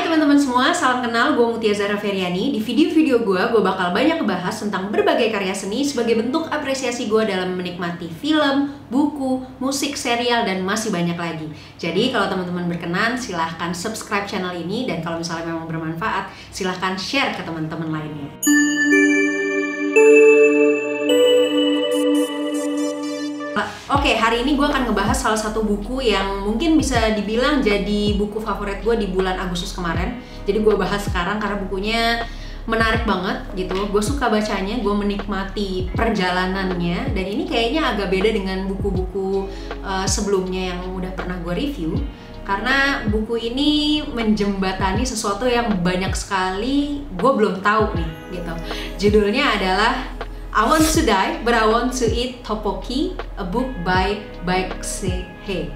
teman-teman semua, salam kenal, gue Mutia Zahra Feryani. Di video-video gue bakal banyak ngebahas tentang berbagai karya seni sebagai bentuk apresiasi gue dalam menikmati film, buku, musik, serial, dan masih banyak lagi. Jadi kalau teman-teman berkenan, silahkan subscribe channel ini, dan kalau misalnya memang bermanfaat, silahkan share ke teman-teman lainnya. Oke, hari ini gue akan ngebahas salah satu buku yang mungkin bisa dibilang jadi buku favorit gue di bulan Agustus kemarin. Jadi gue bahas sekarang karena bukunya menarik banget gitu. Gue suka bacanya, gue menikmati perjalanannya, dan ini kayaknya agak beda dengan buku-buku sebelumnya yang udah pernah gue review. Karena buku ini menjembatani sesuatu yang banyak sekali gue belum tahu nih gitu. Judulnya adalah I Want to Die, But I Want to Eat Tteokbokki, a book by Baek Se-hee.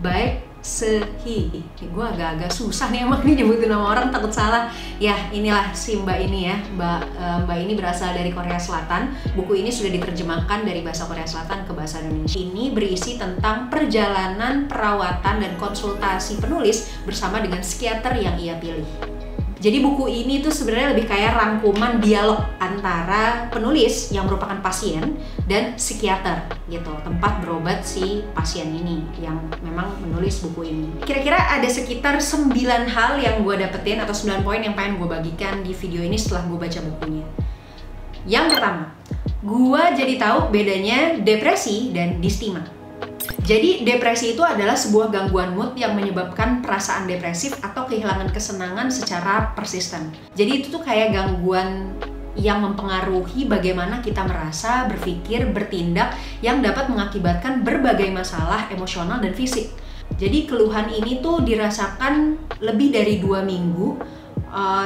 Baek Se-hee. Gue agak-agak susah nih emang nih nyebutin nama orang, takut salah. Ya inilah si mbak ini ya, mbak ini berasal dari Korea Selatan. Buku ini sudah diterjemahkan dari bahasa Korea Selatan ke bahasa Indonesia. Ini berisi tentang perjalanan, perawatan, dan konsultasi penulis bersama dengan psikiater yang ia pilih. Jadi buku ini tuh sebenarnya lebih kayak rangkuman dialog antara penulis yang merupakan pasien dan psikiater gitu, tempat berobat si pasien ini yang memang menulis buku ini. Kira-kira ada sekitar 9 hal yang gue dapetin atau 9 poin yang pengen gue bagikan di video ini setelah gue baca bukunya. Yang pertama, gue jadi tahu bedanya depresi dan distima. Jadi depresi itu adalah sebuah gangguan mood yang menyebabkan perasaan depresif atau kehilangan kesenangan secara persisten. Jadi itu tuh kayak gangguan yang mempengaruhi bagaimana kita merasa, berpikir, bertindak yang dapat mengakibatkan berbagai masalah emosional dan fisik. Jadi keluhan ini tuh dirasakan lebih dari 2 minggu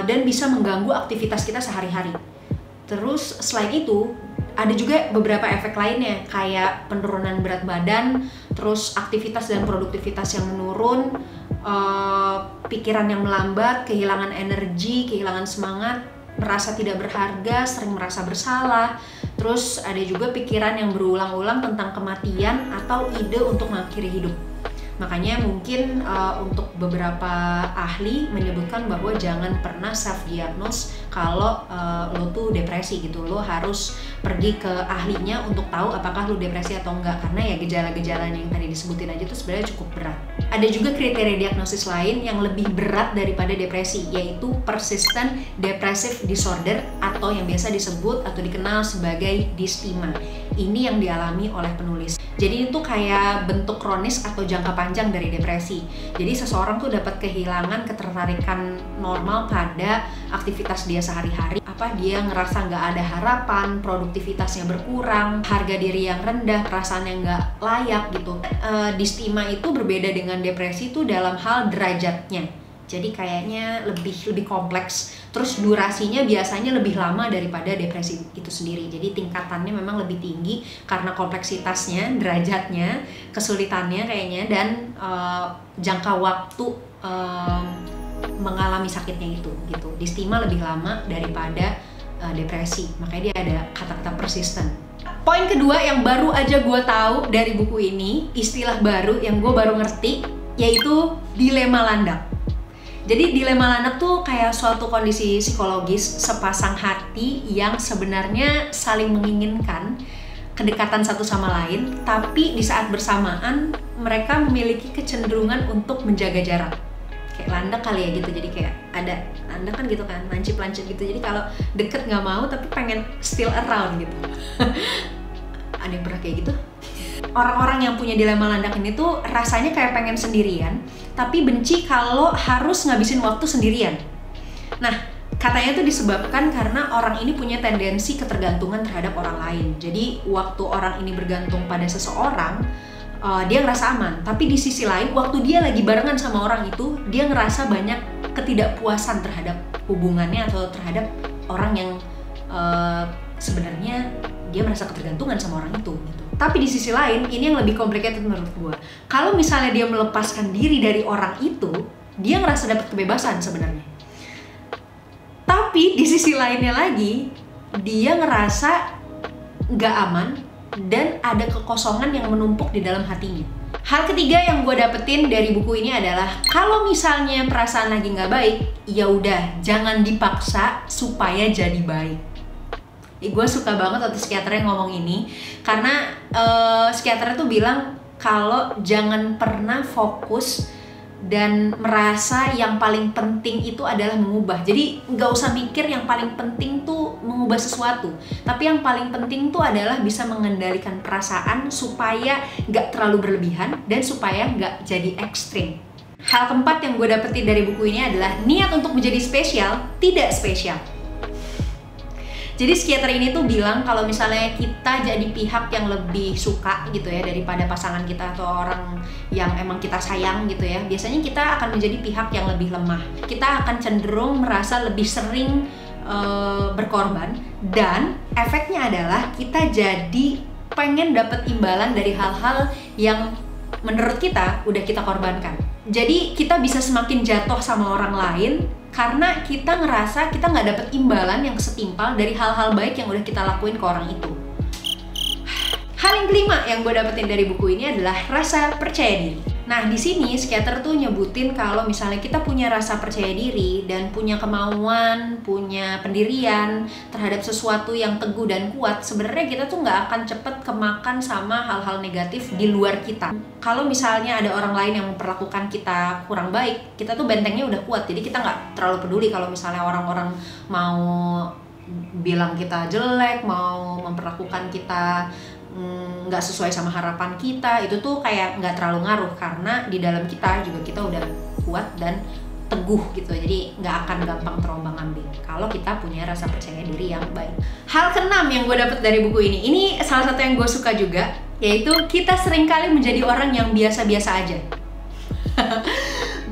dan bisa mengganggu aktivitas kita sehari-hari. Terus selain itu, ada juga beberapa efek lainnya kayak penurunan berat badan, terus aktivitas dan produktivitas yang menurun, pikiran yang melambat, kehilangan energi, kehilangan semangat, merasa tidak berharga, sering merasa bersalah. Terus ada juga pikiran yang berulang-ulang tentang kematian atau ide untuk mengakhiri hidup. Makanya mungkin untuk beberapa ahli menyebutkan bahwa jangan pernah self-diagnose kalau lo tuh depresi gitu. Lo harus pergi ke ahlinya untuk tahu apakah lo depresi atau enggak, karena ya gejala-gejalanya yang tadi disebutin aja tuh sebenarnya cukup berat. Ada juga kriteria diagnosis lain yang lebih berat daripada depresi, yaitu persistent depressive disorder atau yang biasa disebut atau dikenal sebagai distima. Ini yang dialami oleh penulis. Jadi itu kayak bentuk kronis atau jangka panjang dari depresi. Jadi seseorang tuh dapat kehilangan ketertarikan normal pada aktivitas dia sehari-hari. Dia ngerasa nggak ada harapan, produktivitasnya berkurang, harga diri yang rendah, perasaan yang nggak layak gitu. Distima itu berbeda dengan depresi itu dalam hal derajatnya. Jadi kayaknya lebih kompleks. Terus durasinya biasanya lebih lama daripada depresi itu sendiri. Jadi tingkatannya memang lebih tinggi karena kompleksitasnya, derajatnya, kesulitannya kayaknya, dan jangka waktu mengalami sakitnya itu gitu. Distima lebih lama daripada depresi. Makanya dia ada kata-kata persisten. Poin kedua yang baru aja gue tahu dari buku ini, istilah baru yang gue baru ngerti, yaitu dilema landak. Jadi dilema landak tuh kayak suatu kondisi psikologis sepasang hati yang sebenarnya saling menginginkan kedekatan satu sama lain, tapi di saat bersamaan mereka memiliki kecenderungan untuk menjaga jarak. Kayak landak kali ya gitu, jadi kayak ada landak kan gitu kan, lancip-lancip gitu. Jadi kalau deket nggak mau tapi pengen still around gitu. Ada yang pernah kayak gitu? Orang-orang yang punya dilema landak ini tuh rasanya kayak pengen sendirian, tapi benci kalau harus ngabisin waktu sendirian. Nah, katanya tuh disebabkan karena orang ini punya tendensi ketergantungan terhadap orang lain. Jadi waktu orang ini bergantung pada seseorang, dia ngerasa aman. Tapi di sisi lain, waktu dia lagi barengan sama orang itu, dia ngerasa banyak ketidakpuasan terhadap hubungannya atau terhadap orang yang sebenarnya dia merasa ketergantungan sama orang itu gitu. Tapi di sisi lain, ini yang lebih complicated menurut gue. Kalau misalnya dia melepaskan diri dari orang itu, dia ngerasa dapat kebebasan sebenarnya. Tapi di sisi lainnya lagi, dia ngerasa nggak aman dan ada kekosongan yang menumpuk di dalam hatinya. Hal ketiga yang gue dapetin dari buku ini adalah kalau misalnya perasaan lagi nggak baik, ya udah jangan dipaksa supaya jadi baik. Gue suka banget waktu psikiaternya ngomong ini karena psikiaternya tuh bilang kalau jangan pernah fokus dan merasa yang paling penting itu adalah mengubah. Jadi nggak usah mikir yang paling penting tuh mengubah sesuatu, tapi yang paling penting tuh adalah bisa mengendalikan perasaan supaya nggak terlalu berlebihan dan supaya nggak jadi ekstrim. Hal keempat yang gue dapetin dari buku ini adalah niat untuk menjadi spesial tidak spesial. Jadi psikiater ini tuh bilang kalau misalnya kita jadi pihak yang lebih suka gitu ya daripada pasangan kita atau orang yang emang kita sayang gitu ya, biasanya kita akan menjadi pihak yang lebih lemah. Kita akan cenderung merasa lebih sering berkorban, dan efeknya adalah kita jadi pengen dapet imbalan dari hal-hal yang menurut kita udah kita korbankan. Jadi kita bisa semakin jatuh sama orang lain karena kita ngerasa kita nggak dapet imbalan yang setimpal dari hal-hal baik yang udah kita lakuin ke orang itu. Hal yang kelima yang gue dapetin dari buku ini adalah rasa percaya diri. Nah, di sini psikiater tuh nyebutin kalau misalnya kita punya rasa percaya diri dan punya kemauan, punya pendirian terhadap sesuatu yang teguh dan kuat, sebenarnya kita tuh nggak akan cepet kemakan sama hal-hal negatif di luar kita. Kalau misalnya ada orang lain yang memperlakukan kita kurang baik, kita tuh bentengnya udah kuat, jadi kita nggak terlalu peduli kalau misalnya orang-orang mau bilang kita jelek, mau memperlakukan kita nggak sesuai sama harapan kita, itu tuh kayak nggak terlalu ngaruh karena di dalam kita juga kita udah kuat dan teguh gitu, jadi nggak akan gampang terombang ambing kalau kita punya rasa percaya diri yang baik. Hal keenam yang gue dapet dari buku ini salah satu yang gue suka juga, yaitu kita seringkali menjadi orang yang biasa-biasa aja.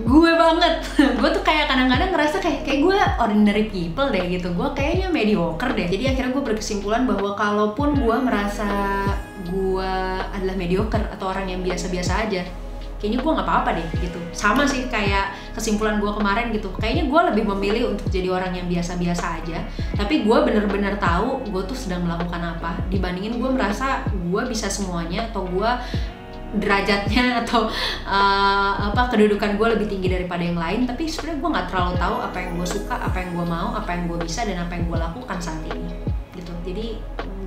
Gue banget, gue tuh kayak kadang-kadang ngerasa kayak gue ordinary people deh gitu, gue kayaknya mediocre deh. Jadi akhirnya gue berkesimpulan bahwa kalaupun gue merasa gue adalah mediocre atau orang yang biasa-biasa aja, kayaknya gue nggak apa-apa deh gitu. Sama sih kayak kesimpulan gue kemarin gitu, kayaknya gue lebih memilih untuk jadi orang yang biasa-biasa aja, tapi gue bener-bener tahu gue tuh sedang melakukan apa, dibandingin gue merasa gue bisa semuanya atau gue derajatnya atau kedudukan gue lebih tinggi daripada yang lain, tapi sebenarnya gue nggak terlalu tahu apa yang gue suka, apa yang gue mau, apa yang gue bisa, dan apa yang gue lakukan saat ini gitu. Jadi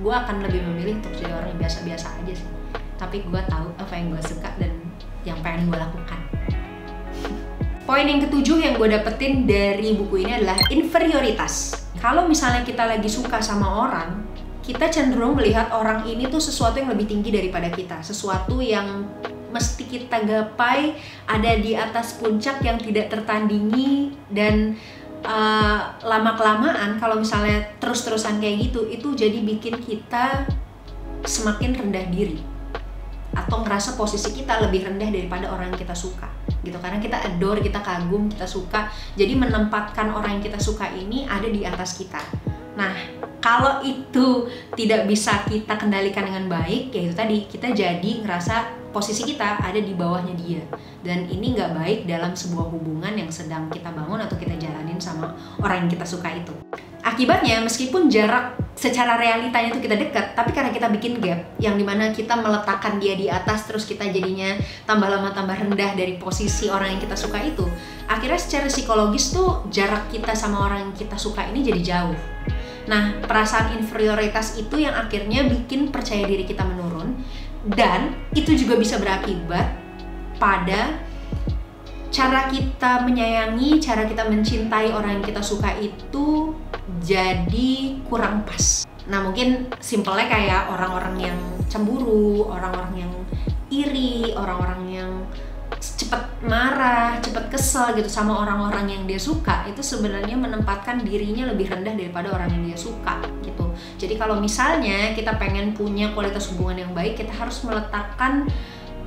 gue akan lebih memilih untuk jadi orang yang biasa-biasa aja sih, tapi gue tahu apa yang gue suka dan yang pengen gue lakukan. Poin yang ketujuh yang gue dapetin dari buku ini adalah inferioritas. Kalau misalnya kita lagi suka sama orang, kita cenderung melihat orang ini tuh sesuatu yang lebih tinggi daripada kita, sesuatu yang mesti kita gapai, ada di atas puncak yang tidak tertandingi, dan lama-kelamaan kalau misalnya terus-terusan kayak gitu, itu jadi bikin kita semakin rendah diri atau ngerasa posisi kita lebih rendah daripada orang yang kita suka gitu, karena kita adore, kita kagum, kita suka, jadi menempatkan orang yang kita suka ini ada di atas kita. Nah, kalau itu tidak bisa kita kendalikan dengan baik, ya itu tadi, kita jadi ngerasa posisi kita ada di bawahnya dia, dan ini nggak baik dalam sebuah hubungan yang sedang kita bangun atau kita jalanin sama orang yang kita suka itu. Akibatnya, meskipun jarak secara realitanya itu kita dekat, tapi karena kita bikin gap yang dimana kita meletakkan dia di atas, terus kita jadinya tambah lama tambah rendah dari posisi orang yang kita suka itu, akhirnya secara psikologis tuh jarak kita sama orang yang kita suka ini jadi jauh. Nah, perasaan inferioritas itu yang akhirnya bikin percaya diri kita menurun, dan itu juga bisa berakibat pada cara kita menyayangi, cara kita mencintai orang yang kita suka itu jadi kurang pas. Nah, mungkin simpelnya kayak orang-orang yang cemburu, orang-orang yang iri, orang-orang yang cepet marah, cepet kesel gitu sama orang-orang yang dia suka, itu sebenarnya menempatkan dirinya lebih rendah daripada orang yang dia suka gitu. Jadi kalau misalnya kita pengen punya kualitas hubungan yang baik, kita harus meletakkan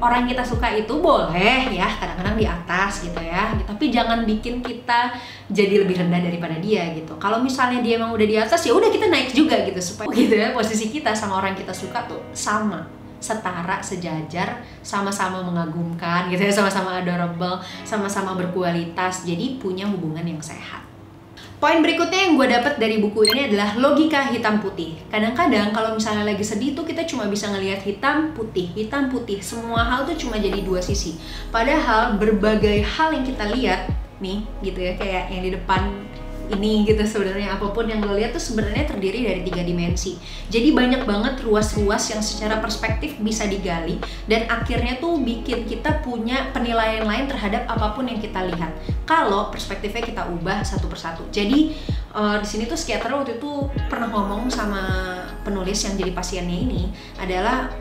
orang yang kita suka itu boleh ya kadang-kadang di atas gitu ya, tapi jangan bikin kita jadi lebih rendah daripada dia gitu. Kalau misalnya dia emang udah di atas, ya udah kita naik juga gitu, supaya gitu ya posisi kita sama orang yang kita suka tuh sama, setara, sejajar, sama-sama mengagumkan gitu ya, sama-sama adorable, sama-sama berkualitas, jadi punya hubungan yang sehat. Poin berikutnya yang gue dapat dari buku ini adalah logika hitam putih. Kadang-kadang kalau misalnya lagi sedih tuh kita cuma bisa ngelihat hitam putih. Semua hal tuh cuma jadi dua sisi. Padahal berbagai hal yang kita lihat nih gitu ya, kayak yang di depan ini gitu, sebenarnya apapun yang lo lihat tuh sebenarnya terdiri dari 3 dimensi. Jadi banyak banget ruas-ruas yang secara perspektif bisa digali dan akhirnya tuh bikin kita punya penilaian lain terhadap apapun yang kita lihat kalau perspektifnya kita ubah satu persatu. Jadi di sini tuh psikiater waktu itu pernah ngomong sama penulis yang jadi pasiennya ini adalah,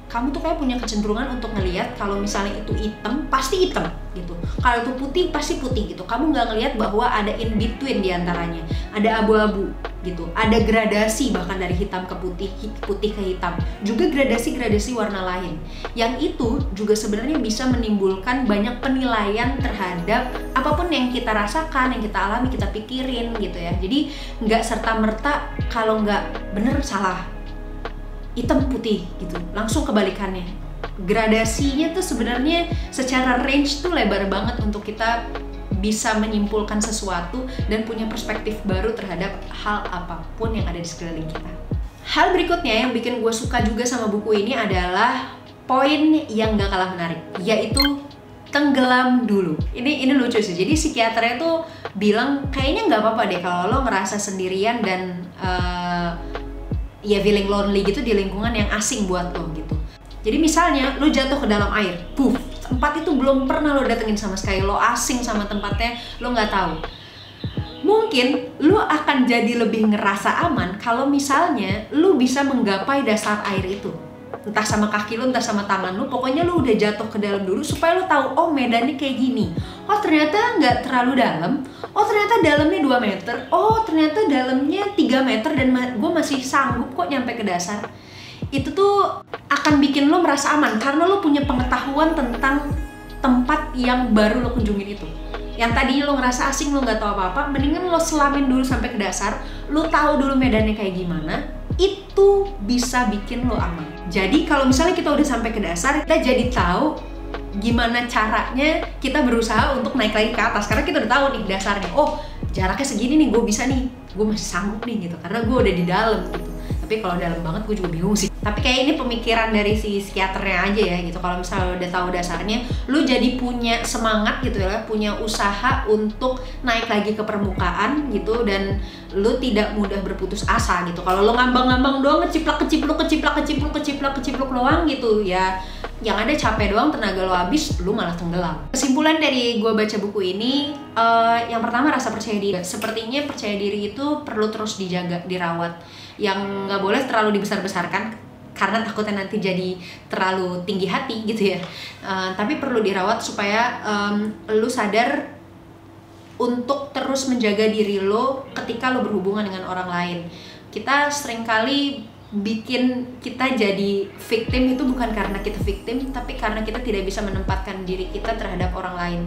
kamu tuh kayak punya kecenderungan untuk ngelihat kalau misalnya itu hitam, pasti hitam gitu. Kalau itu putih, pasti putih gitu. Kamu nggak ngelihat bahwa ada in between diantaranya, ada abu-abu gitu, ada gradasi bahkan dari hitam ke putih, putih ke hitam, juga gradasi-gradasi warna lain. Yang itu juga sebenarnya bisa menimbulkan banyak penilaian terhadap apapun yang kita rasakan, yang kita alami, kita pikirin gitu ya. Jadi nggak serta-merta kalau nggak bener salah, hitam putih gitu, langsung kebalikannya. Gradasinya tuh sebenarnya secara range tuh lebar banget untuk kita bisa menyimpulkan sesuatu dan punya perspektif baru terhadap hal apapun yang ada di sekeliling kita. Hal berikutnya yang bikin gue suka juga sama buku ini adalah poin yang gak kalah menarik, yaitu tenggelam dulu. Ini lucu sih. Jadi psikiaternya tuh bilang kayaknya nggak apa-apa deh kalau lo ngerasa sendirian dan ya feeling lonely gitu di lingkungan yang asing buat lo gitu. Jadi misalnya lo jatuh ke dalam air, puff, tempat itu belum pernah lo datengin sama sekali, lo asing sama tempatnya, lo nggak tahu. Mungkin lo akan jadi lebih ngerasa aman kalau misalnya lo bisa menggapai dasar air itu. Entah sama kaki lo, entah sama tangan lo, pokoknya lo udah jatuh ke dalam dulu supaya lo tahu, oh medannya kayak gini. Oh ternyata nggak terlalu dalam, oh ternyata dalamnya 2 meter, oh ternyata dalamnya 3 meter dan gue masih sanggup kok nyampe ke dasar. Itu tuh akan bikin lo merasa aman karena lo punya pengetahuan tentang tempat yang baru lo kunjungin itu. Yang tadinya lo ngerasa asing, lo nggak tahu apa-apa, mendingan lo selamin dulu sampai ke dasar, lo tahu dulu medannya kayak gimana, itu bisa bikin lo aman. Jadi kalau misalnya kita udah sampai ke dasar, kita jadi tahu gimana caranya kita berusaha untuk naik lagi ke atas, karena kita udah tahu nih dasarnya. Oh jaraknya segini nih, gue bisa nih, gue masih sanggup nih gitu, karena gue udah di dalam gitu. Tapi kalau dalam banget gue juga bingung sih. Tapi kayak ini pemikiran dari si psikiaternya aja ya gitu. Kalau misalnya udah tahu dasarnya, lu jadi punya semangat gitu ya, punya usaha untuk naik lagi ke permukaan gitu, dan lu tidak mudah berputus asa gitu. Kalau lu ngambang-ngambang doang, keciplak doang gitu ya, yang ada capek doang, tenaga lo habis, lu malah tenggelam. Kesimpulan dari gue baca buku ini, yang pertama rasa percaya diri. Sepertinya percaya diri itu perlu terus dijaga, dirawat. Yang nggak boleh terlalu dibesar-besarkan karena takutnya nanti jadi terlalu tinggi hati gitu ya. Tapi perlu dirawat supaya lu sadar untuk terus menjaga diri lo ketika lo berhubungan dengan orang lain. Kita seringkali bikin kita jadi victim itu bukan karena kita victim, tapi karena kita tidak bisa menempatkan diri kita terhadap orang lain.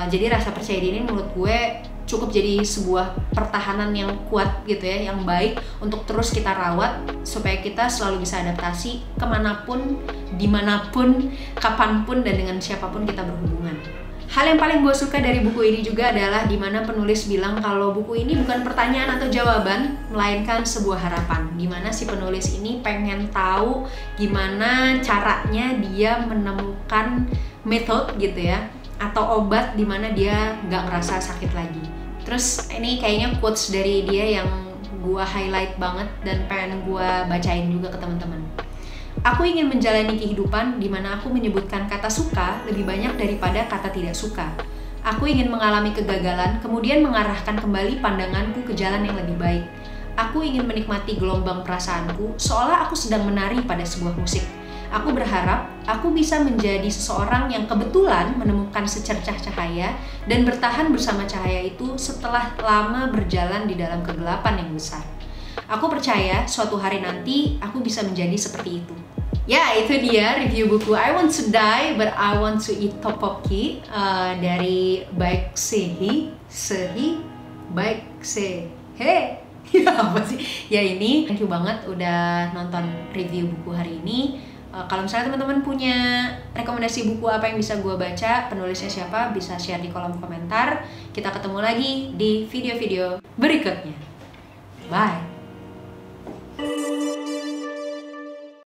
Jadi rasa percaya diri menurut gue cukup jadi sebuah pertahanan yang kuat gitu ya, yang baik untuk terus kita rawat supaya kita selalu bisa adaptasi kemanapun, dimanapun, kapanpun, dan dengan siapapun kita berhubungan. Hal yang paling gue suka dari buku ini juga adalah dimana penulis bilang kalau buku ini bukan pertanyaan atau jawaban, melainkan sebuah harapan. Dimana si penulis ini pengen tahu gimana caranya dia menemukan metode gitu ya, atau obat dimana dia nggak ngerasa sakit lagi. Terus ini kayaknya quotes dari dia yang gue highlight banget dan pengen gue bacain juga ke teman-teman. Aku ingin menjalani kehidupan di mana aku menyebutkan kata suka lebih banyak daripada kata tidak suka. Aku ingin mengalami kegagalan, kemudian mengarahkan kembali pandanganku ke jalan yang lebih baik. Aku ingin menikmati gelombang perasaanku, seolah aku sedang menari pada sebuah musik. Aku berharap aku bisa menjadi seseorang yang kebetulan menemukan secercah cahaya dan bertahan bersama cahaya itu setelah lama berjalan di dalam kegelapan yang besar. Aku percaya suatu hari nanti aku bisa menjadi seperti itu. Ya, itu dia review buku I Want to Die But I Want to Eat Tteokbokki dari Baek Sehi. Ya apa sih? Ya ini, thank you banget udah nonton review buku hari ini. Kalau misalnya teman-teman punya rekomendasi buku apa yang bisa gue baca, penulisnya siapa, bisa share di kolom komentar. Kita ketemu lagi di video-video berikutnya. Bye!